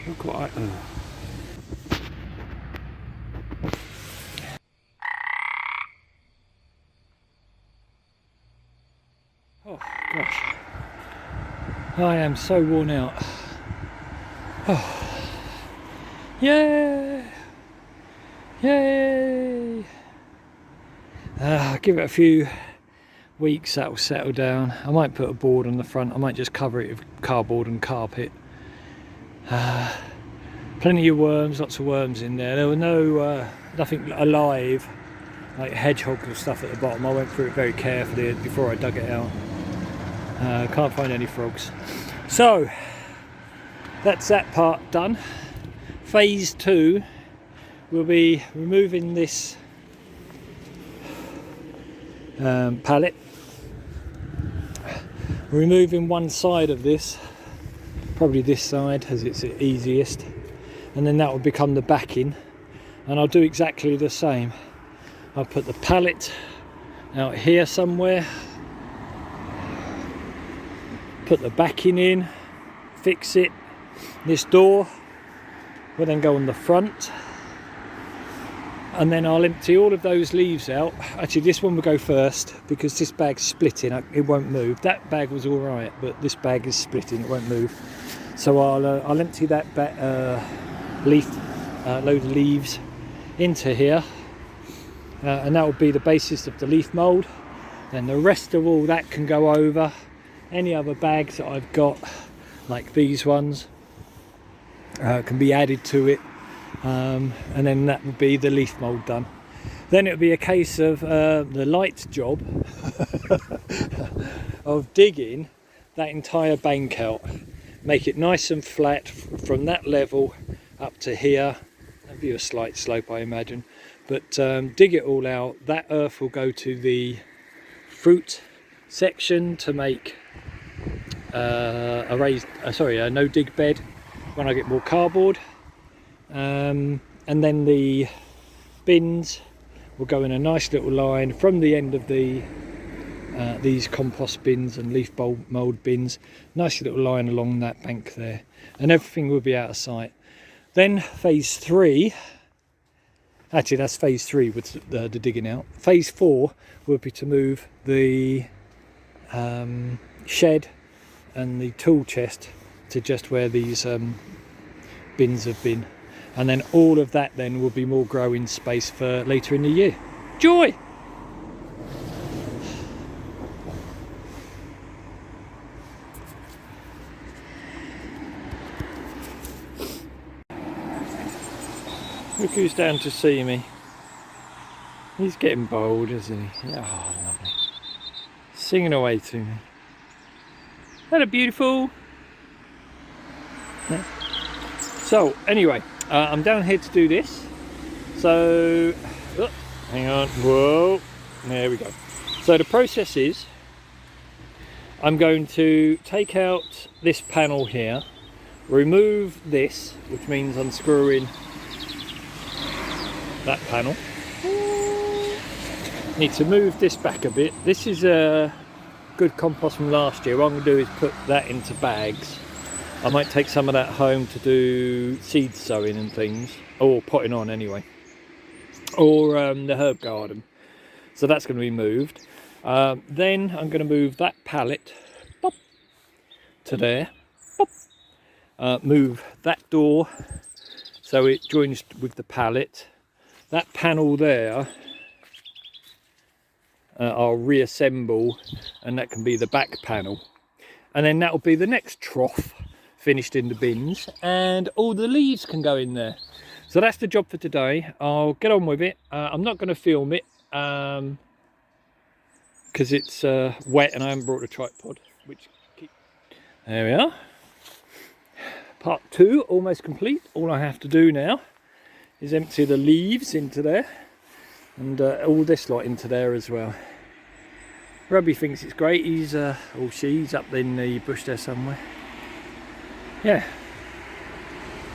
Look what I... Oh gosh, I am so worn out. Oh. Yeah, yay! Give it a few weeks, that will settle down. I might put a board on the front. I might just cover it with cardboard and carpet. Plenty of worms, lots of worms in there. There were nothing alive, like hedgehogs and stuff at the bottom. I went through it very carefully before I dug it out. Can't find any frogs. So that's that part done. Phase 2 will be removing this pallet, removing one side of this, probably this side as it's the easiest, and then that will become the backing, and I'll do exactly the same. I'll put the pallet out here somewhere, put the backing in, fix it. This door will then go on the front, and then I'll empty all of those leaves out. Actually, this one will go first because this bag's splitting, it won't move. That bag was all right, but this bag is splitting, it won't move. So I'll empty that load of leaves into here, and that will be the basis of the leaf mould. Then the rest of all that can go over any other bags that I've got, like these ones, can be added to it, and then that would be the leaf mould done. Then it would be a case of the light job of digging that entire bank out, make it nice and flat from that level up to here. That'd be a slight slope, I imagine, but dig it all out. That earth will go to the fruit section to make a no dig bed when I get more cardboard, and then the bins will go in a nice little line from the end of the these compost bins and leaf mould bins, nice little line along that bank there, and everything will be out of sight. Then phase 3, actually that's phase 3 with the digging out. Phase 4 will be to move the shed and the tool chest to just where these bins have been, and then all of that then will be more growing space for later in the year. Joy! Look who's down to see me. He's getting bold, isn't he? Oh, lovely. Singing away to me. Hello, beautiful. Yeah. So, anyway, I'm down here to do this. So, hang on. Whoa. There we go. So the process is, I'm going to take out this panel here, remove this, which means unscrewing that panel. Need to move this back a bit. This is a good compost from last year. What I'm going to do is put that into bags. I might take some of that home to do seed sowing and things, or potting on anyway, or the herb garden. So that's going to be moved. Then I'm going to move that pallet to there. Move that door so it joins with the pallet. That panel there, I'll reassemble, and that can be the back panel. And then that will be the next trough finished in the bins, and all the leaves can go in there. So that's the job for today. I'll get on with it. I'm not going to film it because it's wet and I haven't brought a tripod. There we are. Part 2 almost complete. All I have to do now is empty the leaves into there, and all this lot into there as well. Robbie thinks it's great. He's or she's up in the bush there somewhere. Yeah,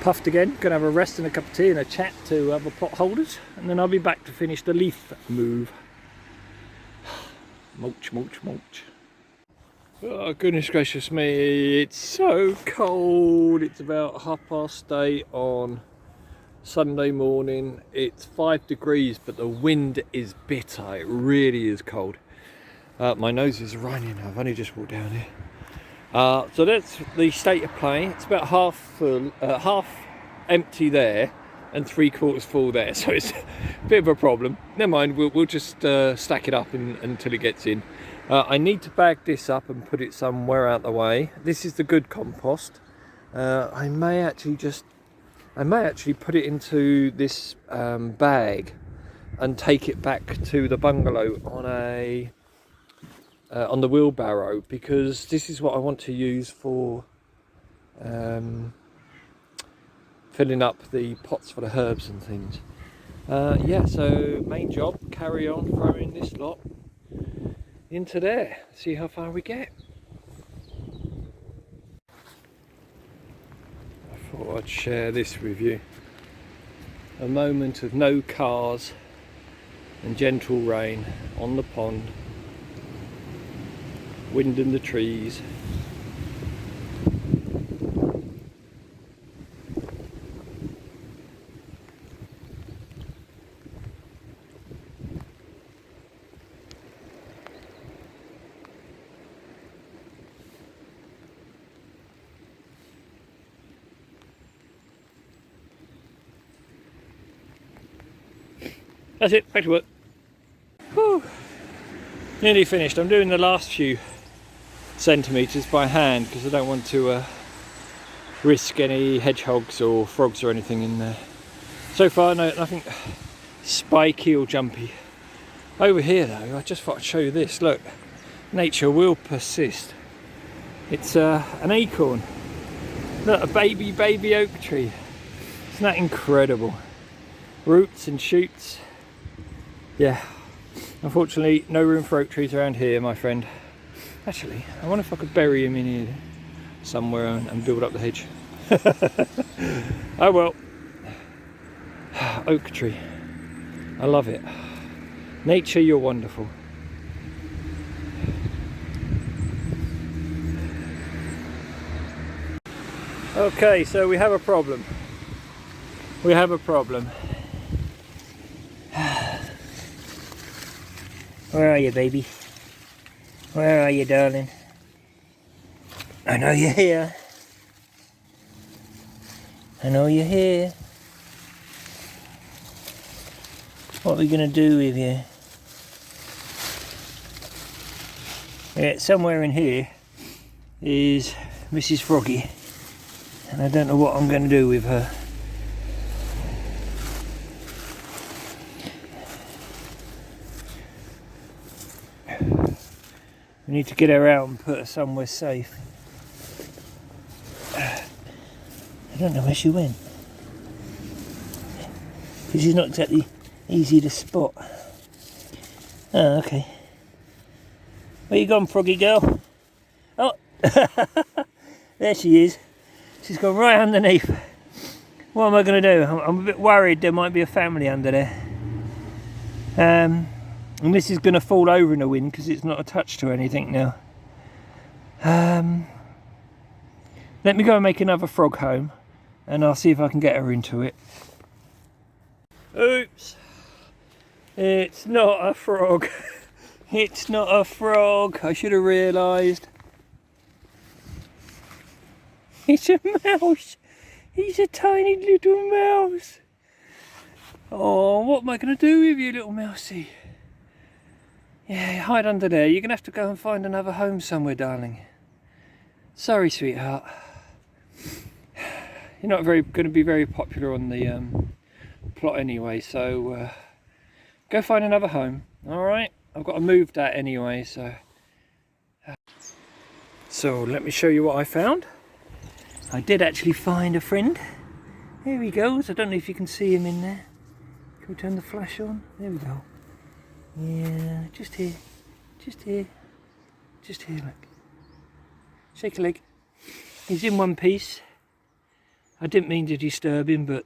puffed again. Gonna have a rest and a cup of tea and a chat to other pot holders, and then I'll be back to finish the leaf move. Mulch, mulch, mulch. Oh goodness gracious me, it's so cold. It's about 8:30 on Sunday morning. It's 5 degrees, but the wind is bitter. It really is cold. My nose is running. I've only just walked down here. So that's the state of play. It's about half full, half empty there, and 3/4 full there. So it's a bit of a problem. Never mind. We'll just stack it up until it gets in. I need to bag this up and put it somewhere out the way. This is the good compost. I may actually put it into this bag and take it back to the bungalow on the wheelbarrow, because this is what I want to use for filling up the pots for the herbs and things. Yeah, so main job, carry on throwing this lot into there, see how far we get. I thought I'd share this with you. A moment of no cars and gentle rain on the pond, wind in the trees. That's it, back to work. Whew. Nearly finished. I'm doing the last few centimetres by hand because I don't want to risk any hedgehogs or frogs or anything in there. So far, no, nothing spiky or jumpy. Over here though, I just thought I'd show you this. Look, nature will persist. It's an acorn. Look, a baby oak tree. Isn't that incredible? Roots and shoots. Yeah, unfortunately no room for oak trees around here, my friend. Actually, I wonder if I could bury him in here somewhere and build up the hedge. Oh well. Oak tree. I love it. Nature, you're wonderful. Okay, so we have a problem. We have a problem. Where are you, baby? Where are you, darling? I know you're here. I know you're here. What are we going to do with you? Yeah, somewhere in here is Mrs. Froggy. And I don't know what I'm going to do with her. We need to get her out and put her somewhere safe. I don't know where she went. Because she's not exactly easy to spot. Oh, okay. Where you gone, Froggy girl? Oh, there she is. She's gone right underneath. What am I going to do? I'm a bit worried there might be a family under there. And this is going to fall over in the wind because it's not attached to anything now. Let me go and make another frog home and I'll see if I can get her into it. Oops. It's not a frog. It's not a frog. I should have realised. It's a mouse. He's a tiny little mouse. Oh, what am I going to do with you, little mousey? Yeah, hide under there. You're going to have to go and find another home somewhere, darling. Sorry, sweetheart. You're not going to be very popular on the plot anyway, so go find another home. All right? I've got to move that anyway, so. So let me show you what I found. I did actually find a friend. There he goes. I don't know if you can see him in there. Can we turn the flash on? There we go. Yeah, just here, just here, just here, look. Shake a leg. He's in one piece. I didn't mean to disturb him, but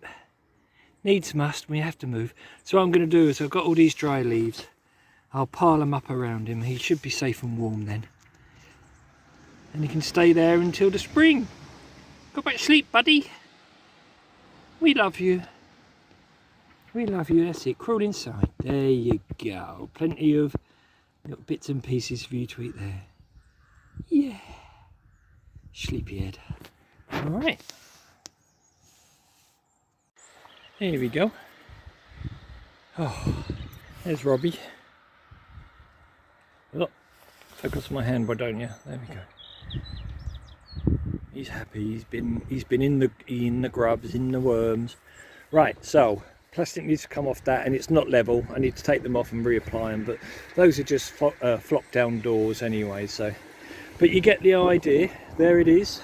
needs must, we have to move. So what I'm going to do is I've got all these dry leaves. I'll pile them up around him. He should be safe and warm then. and you can stay there until the spring. Go back to sleep, buddy. We love you. We love you. That's it. Crawl inside. There you go. Plenty of little bits and pieces for you to eat there. Yeah. Sleepyhead. All right. Here we go. Oh, there's Robbie. Look, focus my hand, why don't you? There we go. He's happy. He's been in the grubs, in the worms. Right. So plastic needs to come off that, and it's not level. I need to take them off and reapply them. But those are just flop down doors anyway. So, but you get the idea. There it is.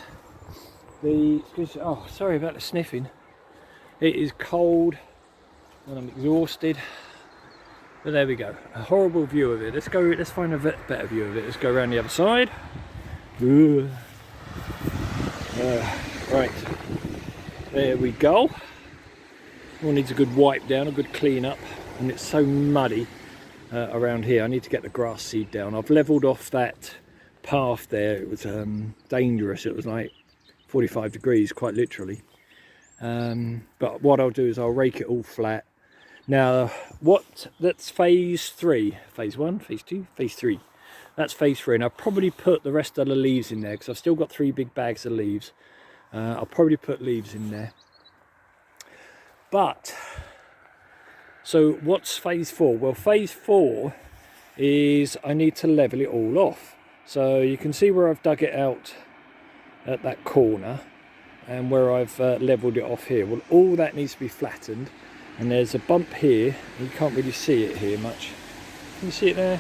Oh, sorry about the sniffing. It is cold and I'm exhausted, but there we go. A horrible view of it. Let's find a better view of it. Let's go around the other side. Right, there we go. All needs a good wipe down, a good clean up, and it's so muddy around here. I need to get the grass seed down. I've levelled off that path there. It was dangerous. It was like 45 degrees, quite literally. But what I'll do is I'll rake it all flat. Now, that's phase 3. Phase 1, phase 2, phase 3. That's phase 3, and I'll probably put the rest of the leaves in there because I've still got 3 big bags of leaves. I'll probably put leaves in there. But, so what's phase 4? Well, phase 4 is I need to level it all off. So you can see where I've dug it out at that corner and where I've levelled it off here. Well, all that needs to be flattened, and there's a bump here. You can't really see it here much. Can you see it there?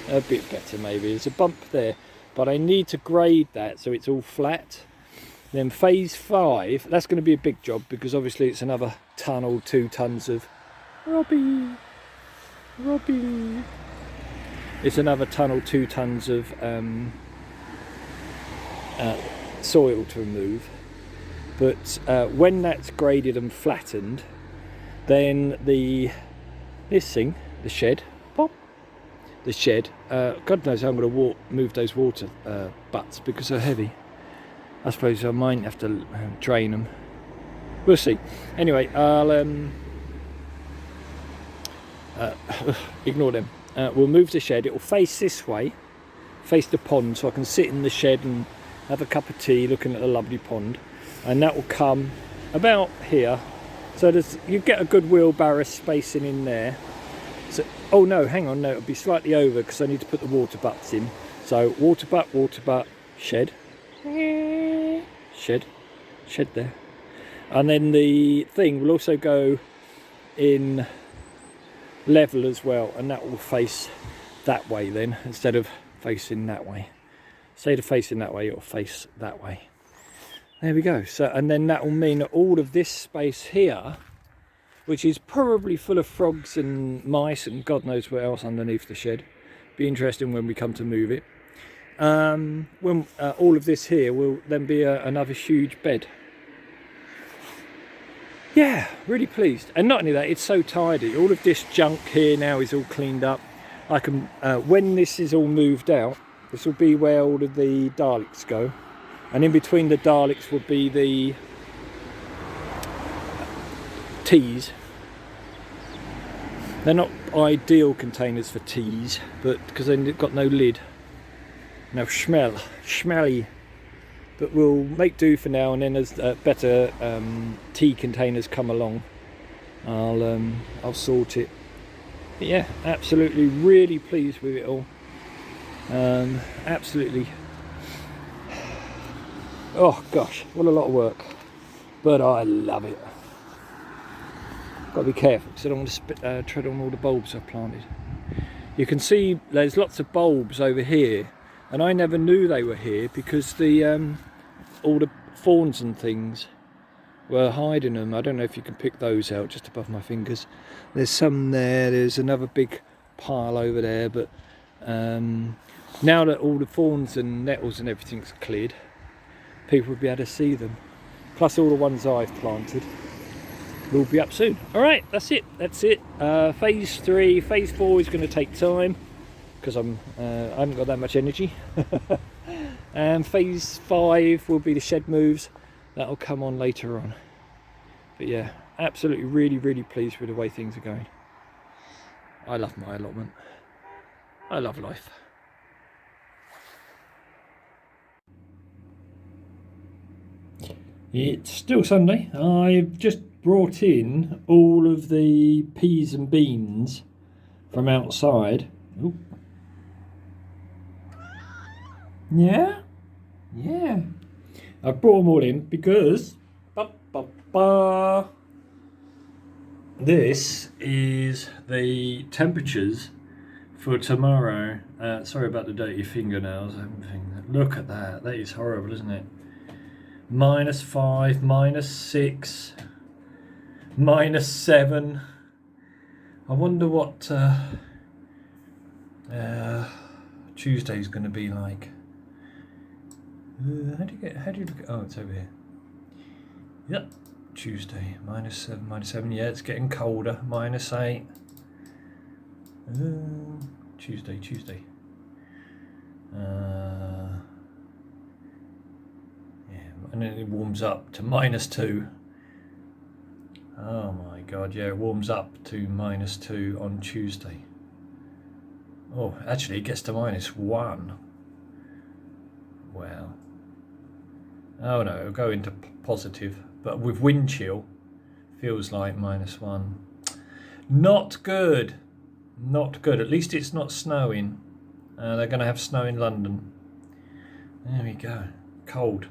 A bit better maybe. There's a bump there, but I need to grade that so it's all flat. Then phase 5, that's going to be a big job because obviously it's another ton or 2 tons of Robbie. It's another ton or 2 tons of soil to remove. But when that's graded and flattened, then this thing, the shed, pop, the shed. God knows how I'm going to move those water butts because they're heavy. I suppose I might have to drain them. We'll see. Anyway, I'll ignore them. We'll move the shed. It will face this way, face the pond, so I can sit in the shed and have a cup of tea looking at the lovely pond. And that will come about here. So you get a good wheelbarrow spacing in there. So, oh no, hang on, no, it'll be slightly over because I need to put the water butts in. So water butt, shed. Shed there. And then the thing will also go in level as well, and that will face that way then instead of facing that way. Instead of facing that way, it'll face that way. There we go. So, and then that will mean that all of this space here, which is probably full of frogs and mice and God knows what else underneath the shed, be interesting when we come to move it. When all of this here will then be another huge bed. Yeah, really pleased. And not only that, it's so tidy. All of this junk here now is all cleaned up. I can, when this is all moved out, this will be where all of the Daleks go. And in between the Daleks will be the teas. They're not ideal containers for teas, but because they've got no lid. No smelly. But we'll make do for now, and then as better tea containers come along, I'll sort it. But yeah, absolutely, really pleased with it all. Absolutely. Oh gosh, what a lot of work, but I love it. Got to be careful because I don't want to tread on all the bulbs I've planted. You can see there's lots of bulbs over here, and I never knew they were here because all the fawns and things were hiding them. I don't know if you can pick those out just above my fingers. There's some there, there's another big pile over there, but now that all the fawns and nettles and everything's cleared, people will be able to see them. Plus all the ones I've planted will be up soon. Alright, that's it. Phase 3, phase 4 is going to take time because I haven't got that much energy. And phase 5 will be the shed moves. That'll come on later on. But yeah, absolutely really pleased with the way things are going. I love my allotment. I love life. It's still Sunday. I've just brought in all of the peas and beans from outside. Ooh. Yeah? Yeah. I've brought them all in because this is the temperatures for tomorrow. Sorry about the dirty fingernails. Look at that. That is horrible, isn't it? -5, -6, -7. I wonder what Tuesday's going to be like. How do you look at? Oh, it's over here. Yep, Tuesday -7, -7. Yeah, it's getting colder. -8. Tuesday. And then it warms up to -2. Oh my god, yeah, it warms up to -2 on Tuesday. Oh, actually it gets to -1. Wow. Oh no, it'll go into positive, but with wind chill, feels like -1. Not good. Not good. At least it's not snowing. They're going to have snow in London. There we go. Cold.